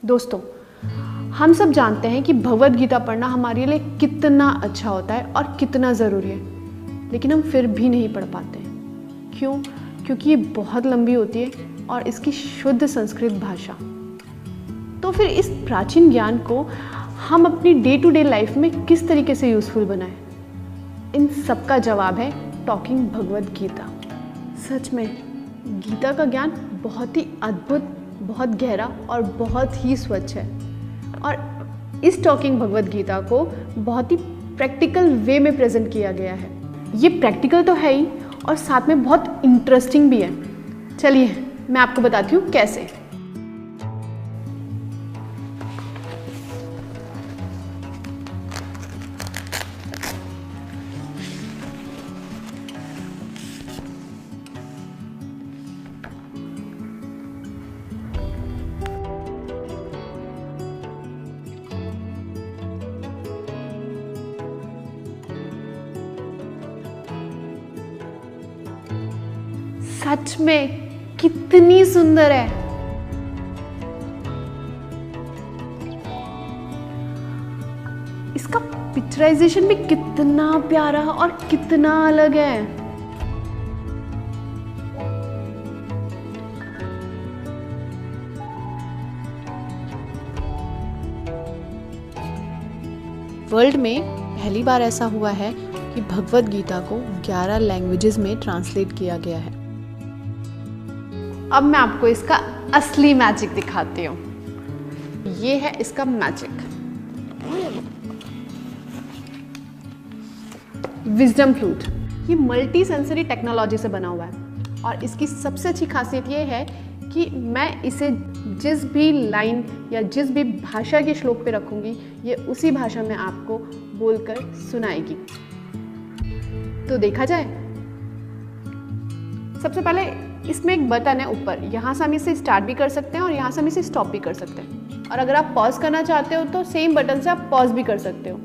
दोस्तों, हम सब जानते हैं कि भगवद गीता पढ़ना हमारे लिए कितना अच्छा होता है और कितना ज़रूरी है, लेकिन हम फिर भी नहीं पढ़ पाते हैं। क्यों? क्योंकि ये बहुत लंबी होती है और इसकी शुद्ध संस्कृत भाषा। तो फिर इस प्राचीन ज्ञान को हम अपनी डे टू डे लाइफ में किस तरीके से यूज़फुल बनाएं? इन सब का जवाब है टॉकिंग भगवद गीता। सच में गीता का ज्ञान बहुत ही अद्भुत, बहुत गहरा और बहुत ही स्वच्छ है और इस टॉकिंग भगवद गीता को बहुत ही प्रैक्टिकल वे में प्रेजेंट किया गया है। ये प्रैक्टिकल तो है ही और साथ में बहुत इंटरेस्टिंग भी है। चलिए मैं आपको बताती हूँ कैसे। सच में कितनी सुंदर है। इसका पिक्चराइजेशन भी कितना प्यारा और कितना अलग है। वर्ल्ड में पहली बार ऐसा हुआ है कि भगवद गीता को 11 लैंग्वेजेस में ट्रांसलेट किया गया है। अब मैं आपको इसका असली मैजिक दिखाती हूँ। ये है इसका मैजिक, विजडम फ्लूट। ये मल्टी सेंसरी टेक्नोलॉजी से बना हुआ है और इसकी सबसे अच्छी खासियत ये है कि मैं इसे जिस भी लाइन या जिस भी भाषा के श्लोक पे रखूंगी, ये उसी भाषा में आपको बोलकर सुनाएगी। तो देखा जाए, सबसे पहले इसमें एक बटन है ऊपर, यहाँ से हम इसे स्टार्ट भी कर सकते हैं और यहाँ से हम इसे स्टॉप भी कर सकते हैं। और अगर आप पॉज करना चाहते हो तो सेम बटन से आप पॉज भी कर सकते हो।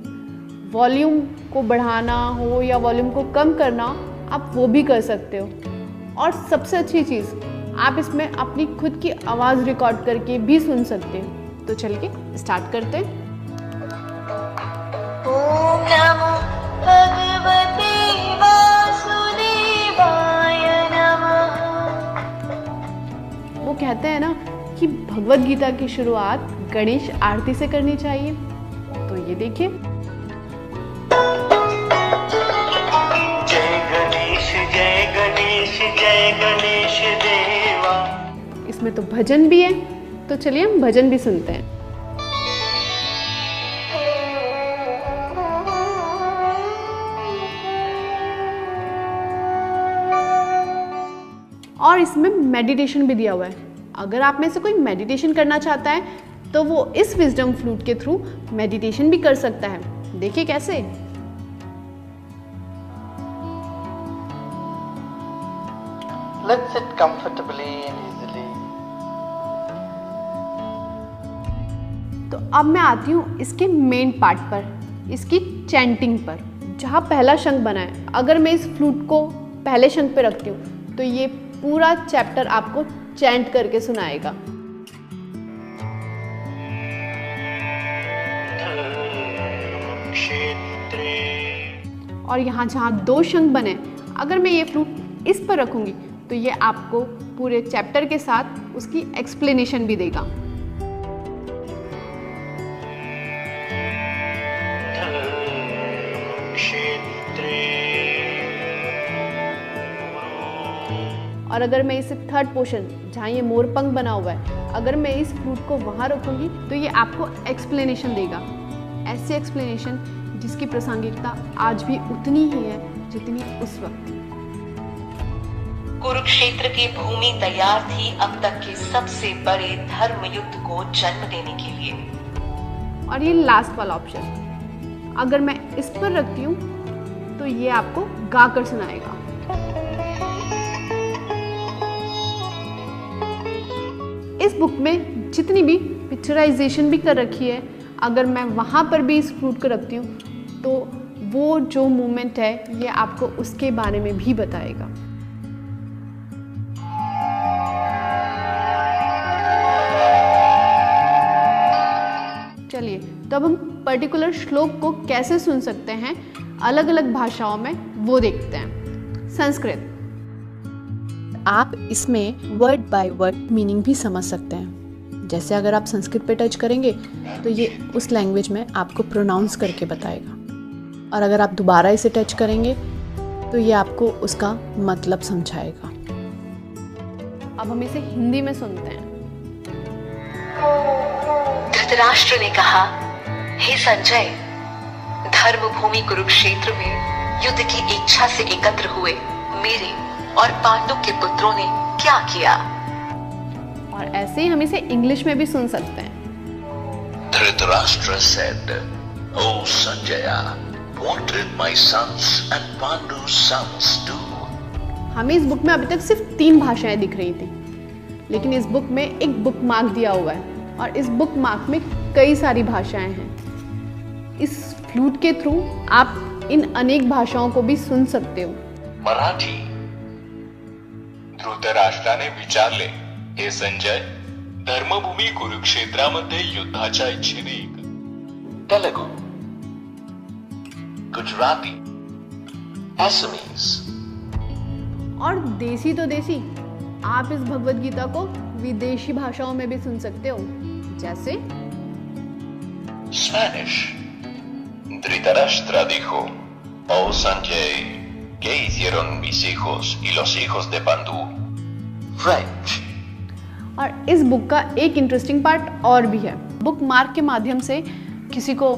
वॉल्यूम को बढ़ाना हो या वॉल्यूम को कम करना, आप वो भी कर सकते हो। और सबसे अच्छी चीज़, आप इसमें अपनी खुद की आवाज़ रिकॉर्ड करके भी सुन सकते हो। तो चलिए स्टार्ट करते हैं। ओम नमो भगवते वासुदेवाय नमः। वो कहते हैं ना कि भगवद गीता की शुरुआत गणेश आरती से करनी चाहिए। तो ये देखिए, जय गणेश जय गणेश जय गणेश देवा। इसमें तो भजन भी है, तो चलिए हम भजन भी सुनते हैं। और इसमें मेडिटेशन भी दिया हुआ है। अगर आप में से कोई मेडिटेशन करना चाहता है तो वो इस विजडम फ्लूट के थ्रू मेडिटेशन भी कर सकता है। देखिए कैसे। Let's sit comfortably and easily. तो अब मैं आती हूँ इसके मेन पार्ट पर, इसकी चैंटिंग पर, जहाँ पहला शंख बना है। अगर मैं इस फ्लूट को पहले शंख पे रखती हूँ तो ये पूरा चैप्टर आपको चैंट करके सुनाएगा। और यहाँ जहाँ 2 शंख बने, अगर मैं ये फ्लूट इस पर रखूँगी तो ये आपको पूरे चैप्टर के साथ उसकी एक्सप्लेनेशन भी देगा। और अगर मैं इसे थर्ड पोर्शन, जहाँ ये मोरपंख बना हुआ है, अगर मैं इस फ्लूट को वहाँ रखूँगी तो ये आपको एक्सप्लेनेशन देगा। ऐसी एक्सप्लेनेशन जिसकी प्रासंगिकता आज भी उतनी ही है जितनी उस वक्त। कुरुक्षेत्र की भूमि तैयार थी अब तक के सबसे बड़े धर्म युद्ध को जन्म देने के लिए। और ये लास्ट वाला ऑप्शन, अगर मैं इस पर रखती हूँ तो ये आपको गाकर सुनाएगा। इस बुक में जितनी भी पिक्चराइजेशन भी कर रखी है, अगर मैं वहाँ पर भी इस फ्लूट को रखती हूँ तो वो जो मोमेंट है ये आपको उसके बारे में भी बताएगा। चलिए, तो अब हम पर्टिकुलर श्लोक को कैसे सुन सकते हैं अलग अलग भाषाओं में, वो देखते हैं। संस्कृत, आप इसमें वर्ड बाय वर्ड मीनिंग भी समझ सकते हैं। जैसे अगर आप संस्कृत पे टच करेंगे तो ये उस लैंग्वेज में आपको प्रोनाउंस करके बताएगा, और अगर आप दोबारा इसे टच करेंगे तो ये आपको उसका मतलब समझाएगा। अब हम इसे हिंदी में सुनते हैं। धृतराष्ट्र ने कहा, हे संजय, धर्मभूमि कुरुक्षेत्र में युद्ध की इच्छा से एकत्र हुए मेरे और पांडु के पुत्रों ने क्या किया। और ऐसे ही हम इसे इंग्लिश में भी सुन सकते हैं। Dhritarashtra said, "O Sanjaya, what did my sons and Pandu's sons do?" हमें इस बुक में अभी तक सिर्फ 3 भाषाएं दिख रही थी, लेकिन इस बुक में एक बुक मार्क दिया हुआ है, और इस बुक मार्क में कई सारी भाषाएं हैं। इस फ्लूट के थ्रू आप इन अनेक भाषाओं को भी सुन सकते हो। मराठी. धृतराष्ट्राने विचारले, हे संजय, धर्मभूमी कुरुक्षेत्रामध्ये युद्धाच्या इच्छेने Telugu, Gujarati, Assamese. और देसी तो देसी, आप इस भगवद गीता को विदेशी भाषाओं में भी सुन सकते हो, जैसे Spanish. Dhritarashtra dijo, "Oh Sanjay, ¿qué hicieron mis hijos y los hijos de Pandu?" French. और इस बुक का एक इंटरेस्टिंग पार्ट और भी है। बुक मार्क के माध्यम से किसी को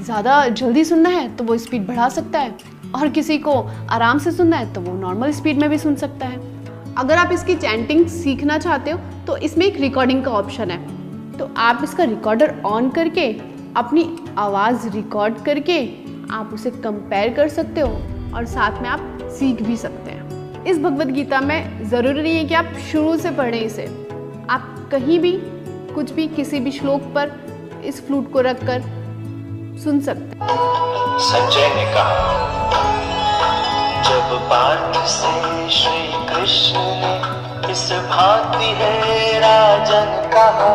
ज़्यादा जल्दी सुनना है तो वो स्पीड बढ़ा सकता है, और किसी को आराम से सुनना है तो वो नॉर्मल स्पीड में भी सुन सकता है। अगर आप इसकी चैंटिंग सीखना चाहते हो तो इसमें एक रिकॉर्डिंग का ऑप्शन है, तो आप इसका रिकॉर्डर ऑन करके अपनी आवाज़ रिकॉर्ड करके आप उसे कंपेयर कर सकते हो, और साथ में आप सीख भी सकते हैं। इस भगवद गीता में ज़रूरी नहीं है कि आप शुरू से पढ़ें इसे, आप कहीं भी कुछ भी किसी भी श्लोक पर इस फ्लूट को रखकर सुन सकते हैं। संजय ने कहा, जब पाठ से श्री कृष्ण ने इस भांति है राजन कहा,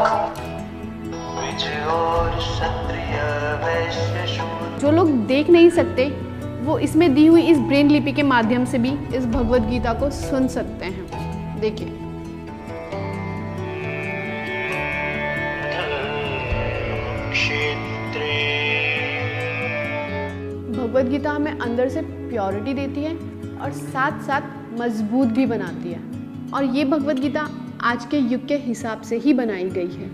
विजय और क्षत्रिय वैश्य शूद्र। जो लोग देख नहीं सकते वो इसमें दी हुई इस ब्रेन लिपि के माध्यम से भी इस भगवद गीता को सुन सकते हैं। देखिए, भगवद गीता हमें अंदर से प्योरिटी देती है और साथ साथ मजबूत भी बनाती है, और ये भगवद गीता आज के युग के हिसाब से ही बनाई गई है।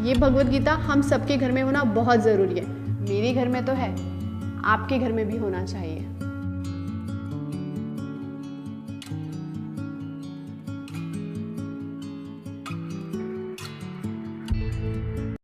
ये भगवद गीता हम सबके घर में होना बहुत ज़रूरी है। मेरे घर में तो है, आपके घर में भी होना चाहिए।